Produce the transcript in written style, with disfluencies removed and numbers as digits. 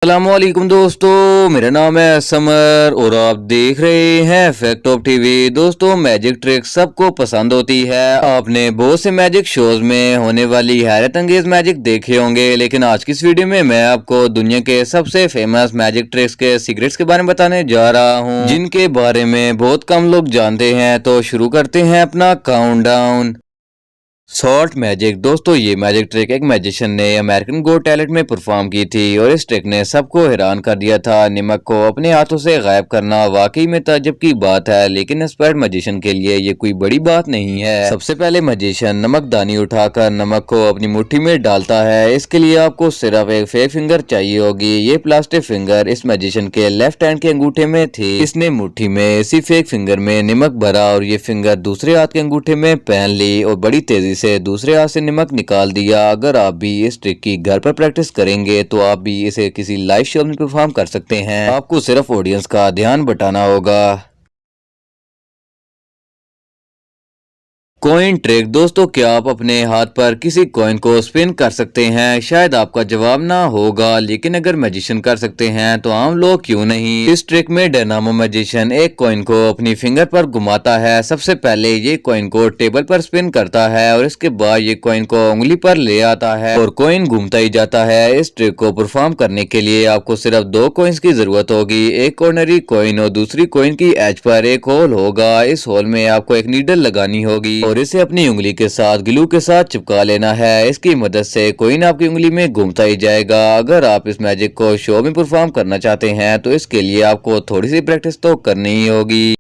अस्सलामुअलैकुम दोस्तों, मेरा नाम है समर और आप देख रहे हैं फैक्ट ऑफ टीवी। दोस्तों, मैजिक ट्रिक सबको पसंद होती है। आपने बहुत से मैजिक शोज में होने वाली हैरत अंगेज मैजिक देखे होंगे, लेकिन आज की इस वीडियो में मैं आपको दुनिया के सबसे फेमस मैजिक ट्रिक्स के सीक्रेट्स के बारे में बताने जा रहा हूँ, जिनके बारे में बहुत कम लोग जानते हैं। तो शुरू करते हैं अपना काउंटडाउन। Salt magic. दोस्तों, ये मैजिक ट्रिक एक मैजिशियन ने अमेरिकन गॉट टैलेंट में परफॉर्म की थी और इस ट्रिक ने सबको हैरान कर दिया था। नमक को अपने हाथों से गायब करना वाकई में ताज्जुब की बात है, लेकिन एक्सपर्ट मैजिशियन के लिए ये कोई बड़ी बात नहीं है। सबसे पहले मैजिशियन नमकदानी उठाकर नमक को अपनी मुट्ठी में डालता है। इसके लिए आपको सिर्फ एक फेक फिंगर चाहिए होगी। ये प्लास्टिक फिंगर इस मैजिशियन के लेफ्ट हैंड के अंगूठे में थी। इसने मुट्ठी में इसी फेक फिंगर में नमक भरा और ये फिंगर दूसरे हाथ के अंगूठे में पहन ली और बड़ी तेजी से दूसरे हाथ से नमक निकाल दिया। अगर आप भी इस ट्रिक की घर पर प्रैक्टिस करेंगे तो आप भी इसे किसी लाइव शो में परफॉर्म कर सकते हैं। आपको सिर्फ ऑडियंस का ध्यान बटाना होगा। Coin trick. दोस्तों, क्या आप अपने हाथ पर किसी कॉइन को स्पिन कर सकते हैं? शायद आपका जवाब ना होगा, लेकिन अगर मैजिशियन कर सकते हैं तो आम लोग क्यों नहीं। इस ट्रिक में डायनामो मैजिशियन एक कॉइन को अपनी फिंगर पर घुमाता है। सबसे पहले ये कॉइन को टेबल पर स्पिन करता है और इसके बाद ये कॉइन को उंगली पर ले आता है और कॉइन घूमता ही जाता है। इस ट्रिक को परफॉर्म करने के लिए आपको सिर्फ दो कॉइन्स की जरूरत होगी, एक ऑर्डिनरी कॉइन और दूसरी कॉइन की एज पर एक होल होगा। इस होल में आपको एक नीडल लगानी होगी और इसे अपनी उंगली के साथ ग्लू के साथ चिपका लेना है। इसकी मदद से कॉइन आपकी उंगली में घूमता ही जाएगा। अगर आप इस मैजिक को शो में परफॉर्म करना चाहते हैं तो इसके लिए आपको थोड़ी सी प्रैक्टिस तो करनी ही होगी।